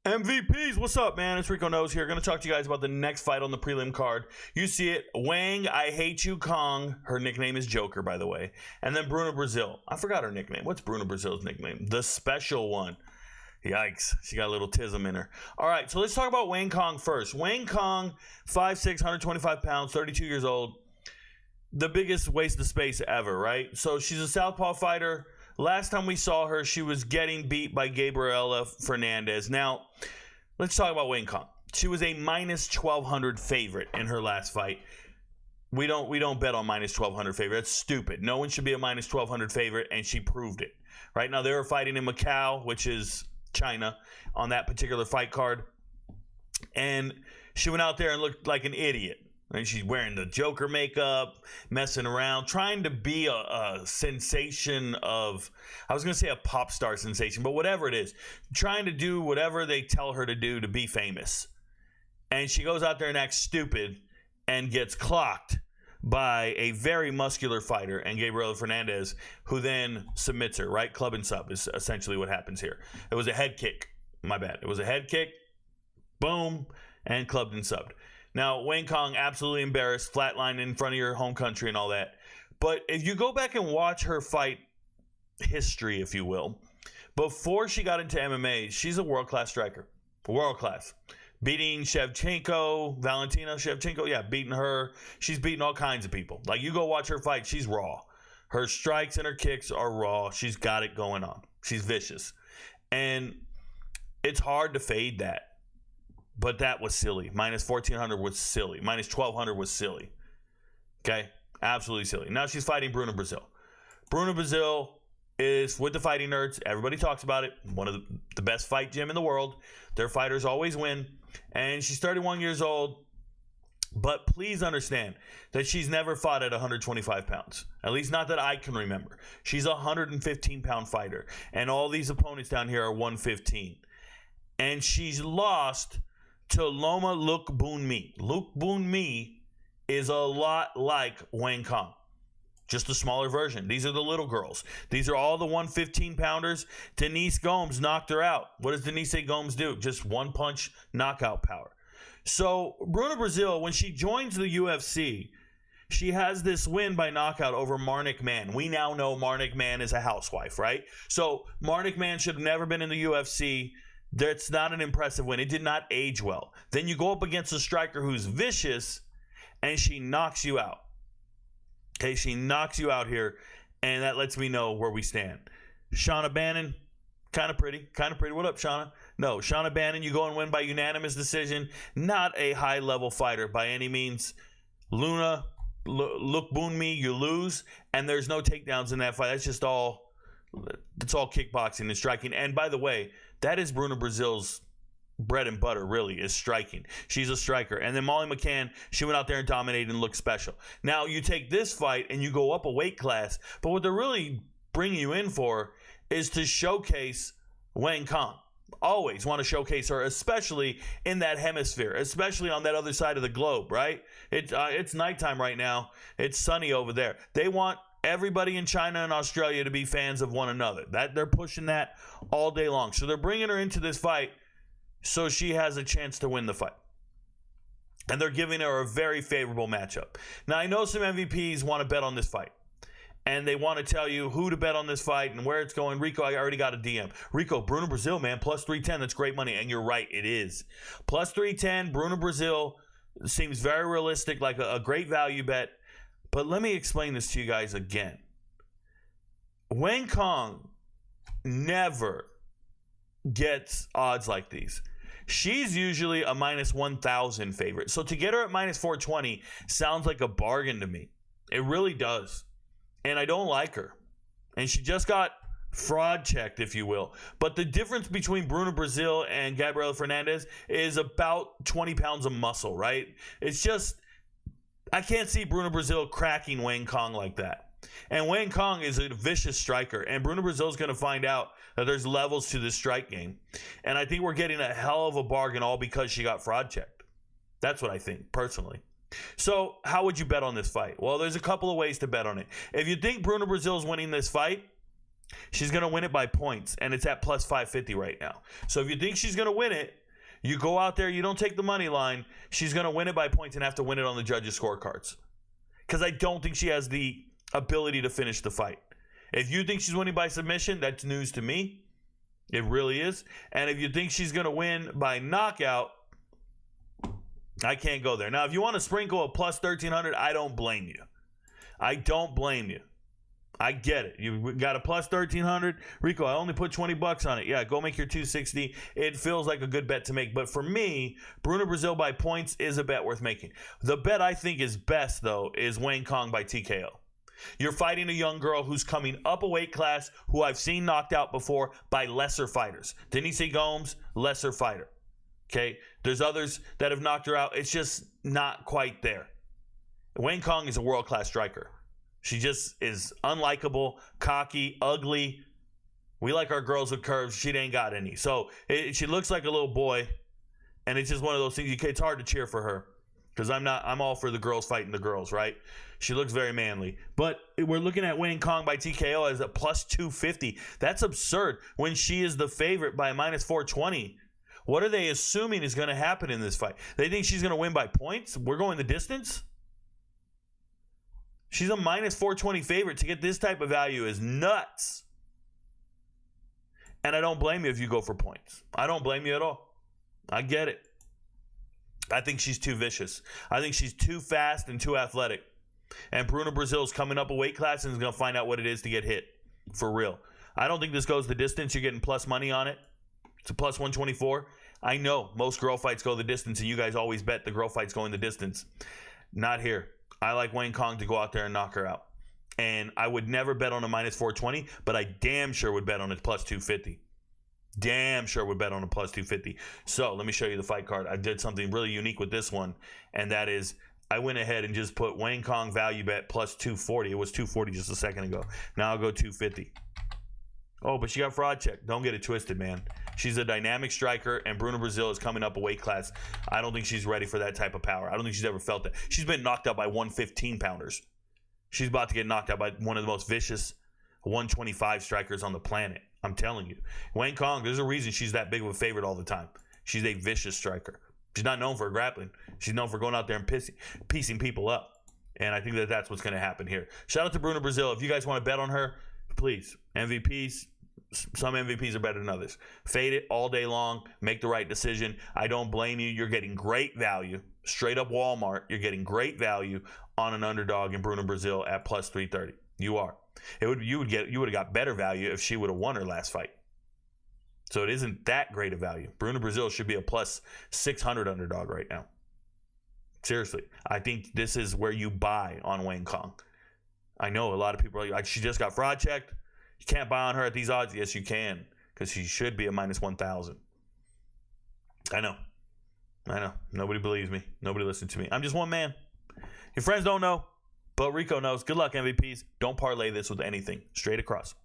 MVPs, what's up, man? It's Rico Nose here. Going to talk to you guys about the next fight on the prelim card. You see it. Wang, I hate you, Cong. Her nickname is Joker, by the way. And then Bruna Brasil. I forgot her nickname. What's Bruna Brasil's nickname? The special one. Yikes. She got a little tism in her. All right, so let's talk about Wang Cong first. Wang Cong, 5'6", 125 pounds, 32 years old. The biggest waste of space ever, right? So she's a southpaw fighter. Last time we saw her, she was getting beat by Gabriela Fernandez. Now, let's talk about Wang Cong. She was a minus 1,200 favorite in her last fight. We don't bet on minus 1,200 favorite. That's stupid. No one should be a minus 1,200 favorite, and she proved it. Right now, they were fighting in Macau, which is China, on that particular fight card. And she went out there and looked like an idiot. And she's wearing the Joker makeup, messing around, trying to be a sensation of, I was going to say a pop star sensation, but whatever it is, trying to do whatever they tell her to do to be famous. And she goes out there and acts stupid and gets clocked by a very muscular fighter and Gabriela Fernandez, who then submits her, right? Club and sub is essentially what happens here. It was a head kick. My bad. It was a head kick. Boom. And clubbed and subbed. Now, Wang Cong, absolutely embarrassed, flatlined in front of your home country and all that. But if you go back and watch her fight history, if you will, before she got into MMA, she's a world-class striker. World-class. Beating Valentina Shevchenko, beating her. She's beating all kinds of people. Like, you go watch her fight, she's raw. Her strikes and her kicks are raw. She's got it going on. She's vicious. And it's hard to fade that. But that was silly. Minus 1,400 was silly. Minus 1,200 was silly. Okay? Absolutely silly. Now she's fighting Bruna Brasil. Bruna Brasil is with the fighting nerds. Everybody talks about it. One of the best fight gym in the world. Their fighters always win. And she's 31 years old. But please understand that she's never fought at 125 pounds. At least not that I can remember. She's a 115-pound fighter. And all these opponents down here are 115. And she's lost to Loma Lookboonmee. Lookboonmee is a lot like Wang Cong, just a smaller version. These are the little girls. These are all the 115-pounders. Denise Gomes knocked her out. What does Denise Gomes do? Just one-punch knockout power. So Bruna Brasil, when she joins the UFC, she has this win by knockout over Marnik Man. We now know Marnik Man is a housewife, right? So Marnik Man should have never been in the UFC. That's not an impressive win. It did not age well. Then you go up against a striker who's vicious, and she knocks you out. Okay, she knocks you out here, and that lets me know where we stand. Shauna Bannon, kind of pretty. What up, Shauna? No, Shauna Bannon, you go and win by unanimous decision. Not a high-level fighter by any means. Luna, Lookboonmee, you lose, and there's no takedowns in that fight. That's just all. It's all kickboxing and striking. And by the way, that is Bruna Brasil's bread and butter, really, is striking. She's a striker. And then Molly McCann, she went out there and dominated and looked special. Now, you take this fight and you go up a weight class, but what they're really bringing you in for is to showcase Wang Cong. Always want to showcase her, especially in that hemisphere, especially on that other side of the globe, right? It's nighttime right now. It's sunny over there. They want everybody in China and Australia to be fans of one another. That they're pushing that all day long. So they're bringing her into this fight so she has a chance to win the fight. And they're giving her a very favorable matchup. Now, I know some MVPs want to bet on this fight. And they want to tell you who to bet on this fight and where it's going. Rico, I already got a DM. Rico, Bruna Brasil, man, plus 310. That's great money. And you're right, it is. Plus 310, Bruna Brasil seems very realistic, like a great value bet. But let me explain this to you guys again. Wang Cong never gets odds like these. She's usually a minus 1,000 favorite. So to get her at minus 420 sounds like a bargain to me. It really does. And I don't like her. And she just got fraud checked, if you will. But the difference between Bruna Brasil and Gabriela Fernandez is about 20 pounds of muscle, right? It's just, I can't see Bruna Brasil cracking Wang Cong like that. And Wang Cong is a vicious striker. And Bruna Brasil is going to find out that there's levels to this strike game. And I think we're getting a hell of a bargain all because she got fraud checked. That's what I think, personally. So how would you bet on this fight? Well, there's a couple of ways to bet on it. If you think Bruna Brasil is winning this fight, She's going to win it by points, and it's at plus 550 right now. So if you think she's going to win it, you go out there, you don't take the money line. She's going to win it by points and have to win it on the judges' scorecards. Because I don't think she has the ability to finish the fight. If you think she's winning by submission, that's news to me. It really is. And if you think she's going to win by knockout, I can't go there. Now, if you want to sprinkle a plus 1,300, I don't blame you. I don't blame you. I get it. You got a plus 1,300. Rico, I only put $20 on it. Yeah, go make your 260. It feels like a good bet to make. But for me, Bruna Brasil by points is a bet worth making. The bet I think is best, though, is Wang Cong by TKO. You're fighting a young girl who's coming up a weight class who I've seen knocked out before by lesser fighters. Denise Gomes, lesser fighter. Okay? There's others that have knocked her out. It's just not quite there. Wang Cong is a world-class striker. She just is unlikable, cocky, ugly. We like our girls with curves. She ain't got any. So she looks like a little boy, and it's just one of those things. It's hard to cheer for her because I'm all for the girls fighting the girls, right? She looks very manly. But we're looking at Wang Cong by TKO as a plus 250. That's absurd when she is the favorite by minus 420. What are they assuming is going to happen in this fight? They think she's going to win by points? We're going the distance? She's a minus 420 favorite. To get this type of value is nuts. And I don't blame you if you go for points. I don't blame you at all. I get it. I think she's too vicious. I think she's too fast and too athletic. And Bruna Brasil's coming up a weight class and is going to find out what it is to get hit. For real. I don't think this goes the distance. You're getting plus money on it. It's a plus 124. I know most girl fights go the distance, and you guys always bet the girl fights going the distance. Not here. I like Wang Cong to go out there and knock her out. And I would never bet on a minus 420, but I damn sure would bet on a plus 250. Damn sure would bet on a plus 250. So let me show you the fight card. I did something really unique with this one, and that is I went ahead and just put Wang Cong value bet plus 240. It was 240 just a second ago. Now I'll go 250. Oh, but she got fraud check. Don't get it twisted, man. She's a dynamic striker, and Bruna Brasil is coming up a weight class. I don't think she's ready for that type of power. I don't think she's ever felt that. She's been knocked out by 115-pounders. She's about to get knocked out by one of the most vicious 125 strikers on the planet. I'm telling you. Wang Cong, there's a reason she's that big of a favorite all the time. She's a vicious striker. She's not known for her grappling. She's known for going out there and piecing people up. And I think that that's what's going to happen here. Shout out to Bruna Brasil. If you guys want to bet on her, please. MVPs. Some MVPs are better than others. Fade it all day long. Make the right decision. I don't blame you. You're getting great value. Straight up Walmart. You're getting great value on an underdog in Bruna Brasil at plus 330. You are. You would have got better value if she would have won her last fight. So it isn't that great a value. Bruna Brasil should be a plus 600 underdog right now. Seriously. I think this is where you buy on Wang Cong. I know a lot of people are like, she just got fraud checked. You can't buy on her at these odds. Yes, you can, because she should be a minus 1,000. I know. Nobody believes me. Nobody listens to me. I'm just one man. Your friends don't know, but Rico knows. Good luck, MVPs. Don't parlay this with anything. Straight across.